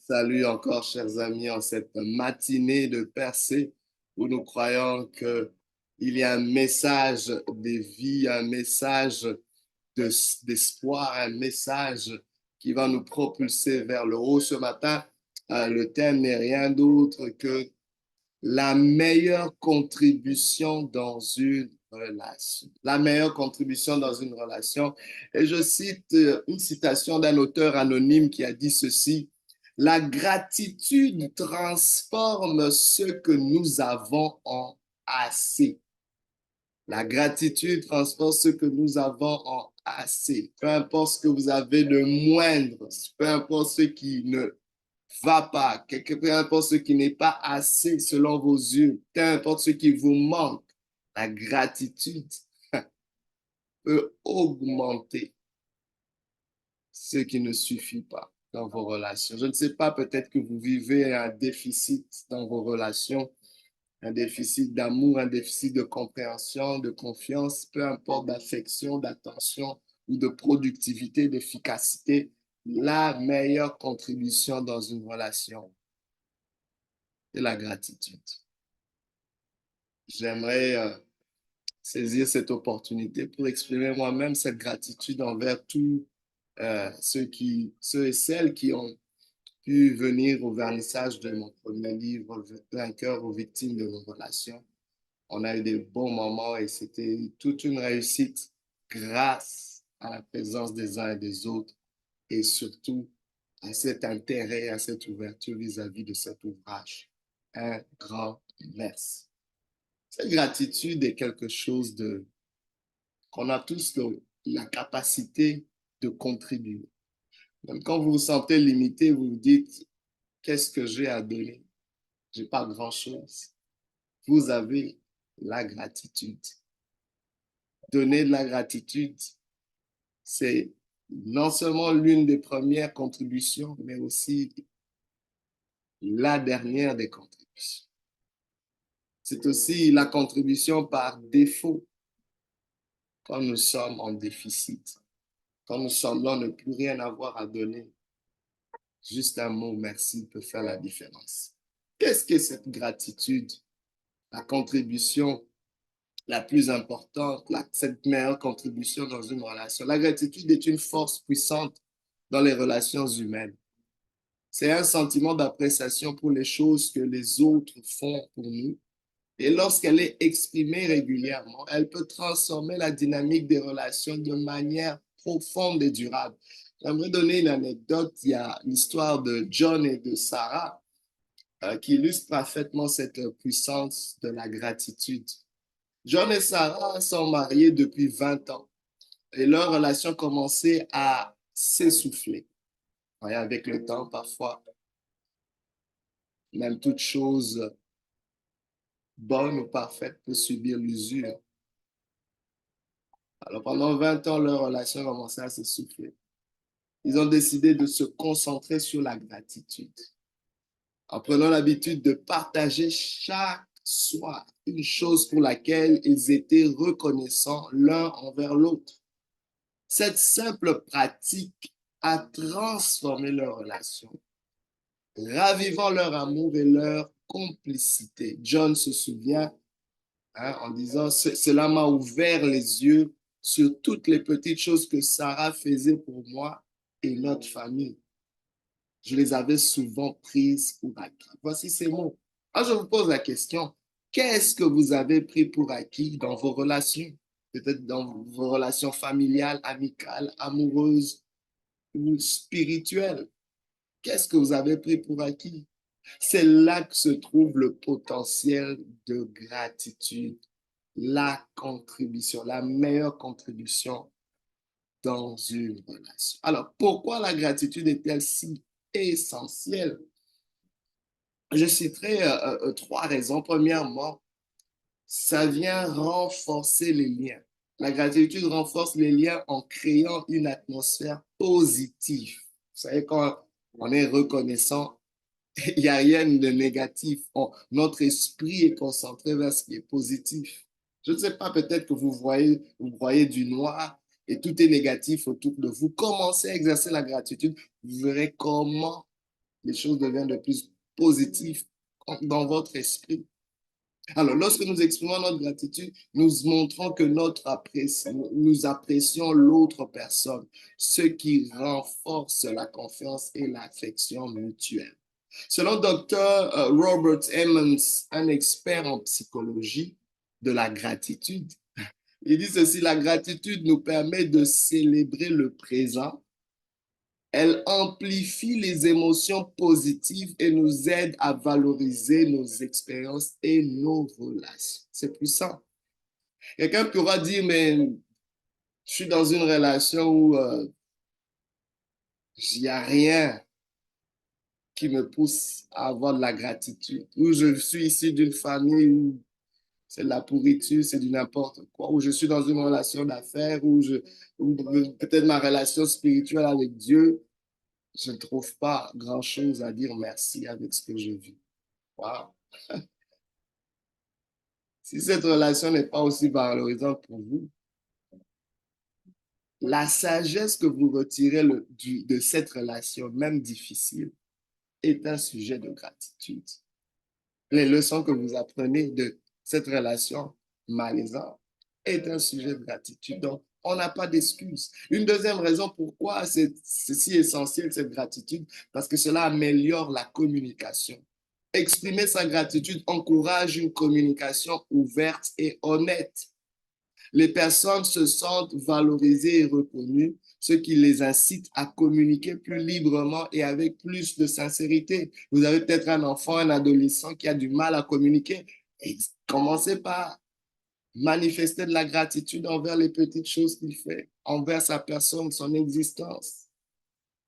Salut encore, chers amis, en cette matinée de percée où nous croyons qu'il y a un message de vie, un message d'espoir, un message qui va nous propulser vers le haut ce matin. Le thème n'est rien d'autre que la meilleure contribution dans une relation. La meilleure contribution dans une relation. Et je cite une citation d'un auteur anonyme qui a dit ceci: la gratitude transforme ce que nous avons en assez. La gratitude transforme ce que nous avons en assez. Peu importe ce que vous avez de moindre, peu importe ce qui ne va pas, peu importe ce qui n'est pas assez selon vos yeux, peu importe ce qui vous manque, la gratitude peut augmenter ce qui ne suffit pas dans vos relations. Je ne sais pas, peut-être que vous vivez un déficit dans vos relations, un déficit d'amour, un déficit de compréhension, de confiance, peu importe, d'affection, d'attention ou de productivité, d'efficacité. La meilleure contribution dans une relation, c'est la gratitude. J'aimerais saisir cette opportunité pour exprimer moi-même cette gratitude envers tous ceux et celles qui ont pu venir au vernissage de mon premier livre, Vainqueur aux victimes de nos relations. On a eu des bons moments et c'était toute une réussite grâce à la présence des uns et des autres et surtout à cet intérêt, à cette ouverture vis-à-vis de cet ouvrage. Un grand merci. Cette gratitude est quelque chose qu'on a tous la capacité de contribuer. Même quand vous vous sentez limité, vous vous dites, qu'est-ce que j'ai à donner? J'ai pas grand-chose. Vous avez la gratitude. Donner de la gratitude, c'est non seulement l'une des premières contributions, mais aussi la dernière des contributions. C'est aussi la contribution par défaut quand nous sommes en déficit, quand nous semblons ne plus rien avoir à donner. Juste un mot merci peut faire la différence. Qu'est-ce que cette gratitude? La contribution la plus importante, cette meilleure contribution dans une relation. La gratitude est une force puissante dans les relations humaines. C'est un sentiment d'appréciation pour les choses que les autres font pour nous. Et lorsqu'elle est exprimée régulièrement, elle peut transformer la dynamique des relations de manière profonde et durable. J'aimerais donner une anecdote. Il y a l'histoire de John et de Sarah qui illustre parfaitement cette puissance de la gratitude. John et Sarah sont mariés depuis 20 ans et leur relation commençait à s'essouffler. Avec le temps, parfois, même toute chose bonne ou parfaite peut subir l'usure. Alors pendant 20 ans, leur relation commençait à s'essouffler. Ils ont décidé de se concentrer sur la gratitude en prenant l'habitude de partager chaque soir une chose pour laquelle ils étaient reconnaissants l'un envers l'autre. Cette simple pratique a transformé leur relation, ravivant leur amour et leur complicité. John se souvient en disant, cela m'a ouvert les yeux sur toutes les petites choses que Sarah faisait pour moi et notre famille. Je les avais souvent prises pour acquis. Voici ces mots. Alors je vous pose la question, qu'est-ce que vous avez pris pour acquis dans vos relations? Peut-être dans vos relations familiales, amicales, amoureuses ou spirituelles. Qu'est-ce que vous avez pris pour acquis? C'est là que se trouve le potentiel de gratitude, la contribution, la meilleure contribution dans une relation. Alors, pourquoi la gratitude est-elle si essentielle? Je citerai trois raisons. Premièrement, ça vient renforcer les liens. La gratitude renforce les liens en créant une atmosphère positive. Vous savez, quand on est reconnaissant, il n'y a rien de négatif. Notre esprit est concentré vers ce qui est positif. Je ne sais pas, peut-être que vous voyez du noir et tout est négatif autour de vous. Commencez à exercer la gratitude. Vous verrez comment les choses deviennent de plus positives dans votre esprit. Alors, lorsque nous exprimons notre gratitude, nous montrons que nous apprécions l'autre personne, ce qui renforce la confiance et l'affection mutuelle. Selon Dr. Robert Emmons, un expert en psychologie de la gratitude, il dit ceci: la gratitude nous permet de célébrer le présent. Elle amplifie les émotions positives et nous aide à valoriser nos expériences et nos relations. C'est puissant. Quelqu'un pourra dire, mais je suis dans une relation où il n'y a rien qui me pousse à avoir de la gratitude, où je suis issu d'une famille où c'est de la pourriture, c'est du n'importe quoi, où je suis dans une relation d'affaires, où peut-être ma relation spirituelle avec Dieu, je ne trouve pas grand-chose à dire merci avec ce que je vis. Wow. Si cette relation n'est pas aussi valorisante pour vous, la sagesse que vous retirez de cette relation, même difficile, est un sujet de gratitude. Les leçons que vous apprenez de cette relation malaisante est un sujet de gratitude. Donc, on n'a pas d'excuse. Une deuxième raison pourquoi c'est si essentiel, cette gratitude, parce que cela améliore la communication. Exprimer sa gratitude encourage une communication ouverte et honnête. Les personnes se sentent valorisées et reconnues, ce qui les incite à communiquer plus librement et avec plus de sincérité. Vous avez peut-être un enfant, un adolescent qui a du mal à communiquer. Et commencez par manifester de la gratitude envers les petites choses qu'il fait, envers sa personne, son existence.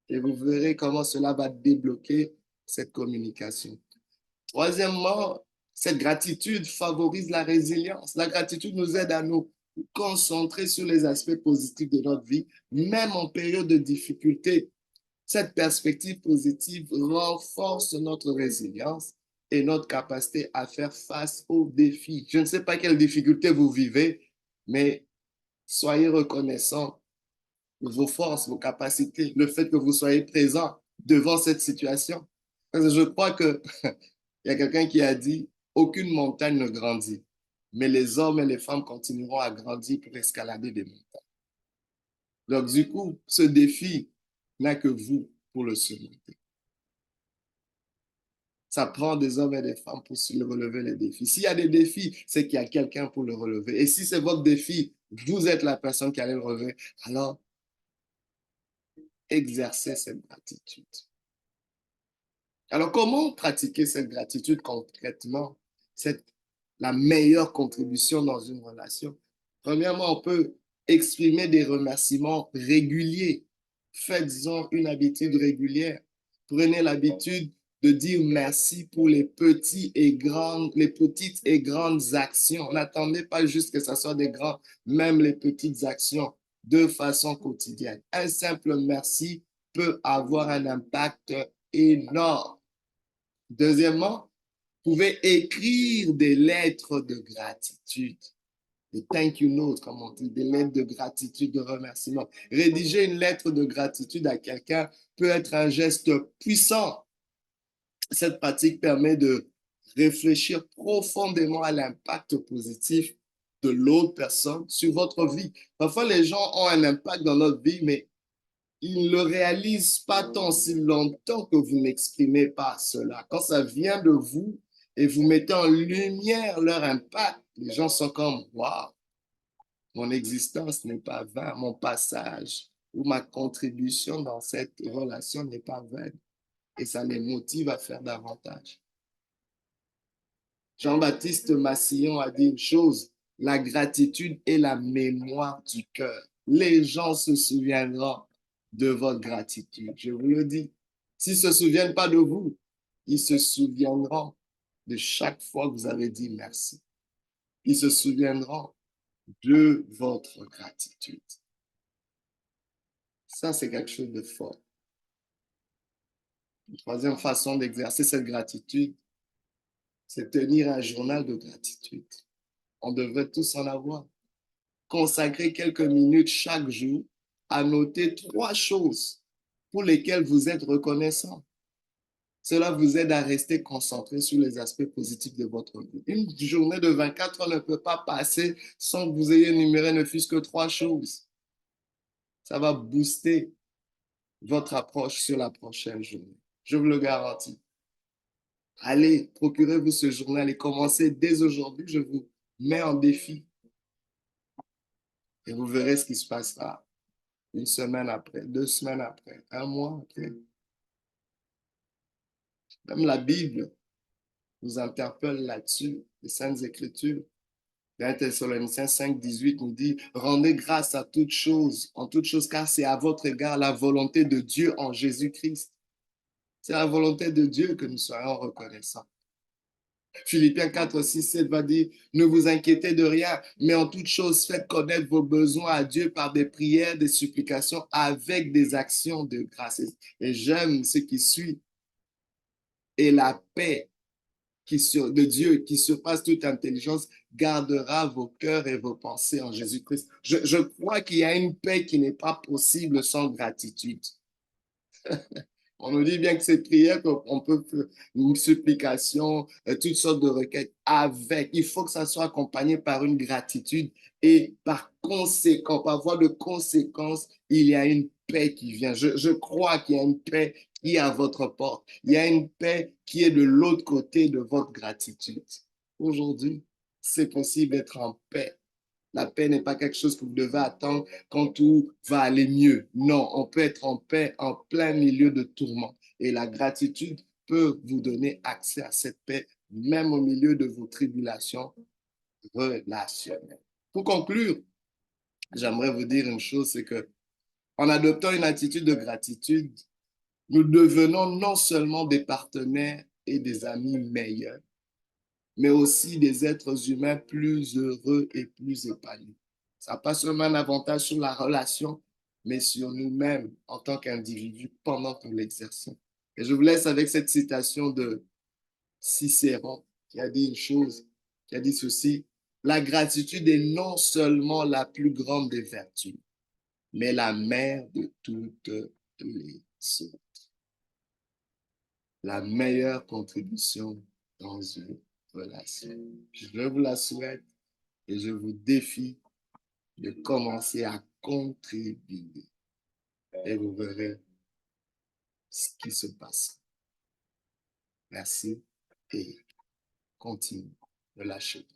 Et vous verrez comment cela va débloquer cette communication. Troisièmement, cette gratitude favorise la résilience. La gratitude nous aide à nous concentrer sur les aspects positifs de notre vie, même en période de difficulté. Cette perspective positive renforce notre résilience et notre capacité à faire face aux défis. Je ne sais pas quelles difficultés vous vivez, mais soyez reconnaissants de vos forces, vos capacités, le fait que vous soyez présent devant cette situation. Parce que je crois que il y a quelqu'un qui a dit, aucune montagne ne grandit, mais les hommes et les femmes continueront à grandir pour escalader des montagnes. Donc, du coup, ce défi n'a que vous pour le surmonter. Ça prend des hommes et des femmes pour relever les défis. S'il y a des défis, c'est qu'il y a quelqu'un pour le relever. Et si c'est votre défi, vous êtes la personne qui allait le relever, alors exercez cette gratitude. Alors, comment pratiquer cette gratitude concrètement? C'est la meilleure contribution dans une relation. Premièrement, on peut exprimer des remerciements réguliers. Faites-en une habitude régulière. Prenez l'habitude de dire merci pour les petites et grandes actions. N'attendez pas juste que ce soit des grands, même les petites actions de façon quotidienne. Un simple merci peut avoir un impact énorme. Deuxièmement, vous pouvez écrire des lettres de gratitude, des thank you notes, comme on dit, des lettres de gratitude, de remerciement. Rédiger une lettre de gratitude à quelqu'un peut être un geste puissant. Cette pratique permet de réfléchir profondément à l'impact positif de l'autre personne sur votre vie. Parfois, les gens ont un impact dans notre vie, mais ils ne le réalisent pas tant si longtemps que vous n'exprimez pas cela. Quand ça vient de vous et vous mettez en lumière leur impact, les gens sont comme, waouh, mon existence n'est pas vaine, mon passage ou ma contribution dans cette relation n'est pas vaine. Et ça les motive à faire davantage. Jean-Baptiste Massillon a dit une chose, la gratitude est la mémoire du cœur. Les gens se souviendront de votre gratitude, je vous le dis. S'ils ne se souviennent pas de vous, ils se souviendront de chaque fois que vous avez dit merci. Ils se souviendront de votre gratitude. Ça, c'est quelque chose de fort. Une troisième façon d'exercer cette gratitude, c'est tenir un journal de gratitude. On devrait tous en avoir. Consacrez quelques minutes chaque jour à noter 3 choses pour lesquelles vous êtes reconnaissant. Cela vous aide à rester concentré sur les aspects positifs de votre vie. Une journée de 24 heures ne peut pas passer sans que vous ayez énuméré ne fût-ce que 3 choses. Ça va booster votre approche sur la prochaine journée. Je vous le garantis. Allez, procurez-vous ce journal et commencez dès aujourd'hui. Je vous mets en défi et vous verrez ce qui se passera 1 semaine après, 2 semaines après, un mois après. Même la Bible nous interpelle là-dessus, les Saintes Écritures. 1 Thessaloniciens 5, 18 nous dit, rendez grâce à toutes choses, en toutes choses, car c'est à votre égard la volonté de Dieu en Jésus-Christ. C'est la volonté de Dieu que nous soyons reconnaissants. Philippiens 4, 6, 7 va dire, ne vous inquiétez de rien, mais en toute chose, faites connaître vos besoins à Dieu par des prières, des supplications, avec des actions de grâce. Et j'aime ce qui suit. Et la paix de Dieu qui surpasse toute intelligence gardera vos cœurs et vos pensées en Jésus-Christ. Je crois qu'il y a une paix qui n'est pas possible sans gratitude. On nous dit bien que cette prière, qu'on peut faire une supplication, toutes sortes de requêtes avec. Il faut que ça soit accompagné par une gratitude et par conséquent, par voie de conséquence, il y a une paix qui vient. Je crois qu'il y a une paix qui est à votre porte. Il y a une paix qui est de l'autre côté de votre gratitude. Aujourd'hui, c'est possible d'être en paix. La paix n'est pas quelque chose que vous devez attendre quand tout va aller mieux. Non, on peut être en paix en plein milieu de tourments. Et la gratitude peut vous donner accès à cette paix, même au milieu de vos tribulations relationnelles. Pour conclure, j'aimerais vous dire une chose, c'est que en adoptant une attitude de gratitude, nous devenons non seulement des partenaires et des amis meilleurs, mais aussi des êtres humains plus heureux et plus épanouis. Ça n'a pas seulement un avantage sur la relation, mais sur nous-mêmes en tant qu'individus pendant que nous l'exerçons. Et je vous laisse avec cette citation de Cicéron qui a dit une chose, qui a dit ceci, la gratitude est non seulement la plus grande des vertus, mais la mère de toutes les autres. La meilleure contribution dans une relation. Je vous la souhaite et je vous défie de commencer à contribuer et vous verrez ce qui se passe. Merci et continue, ne lâchez pas.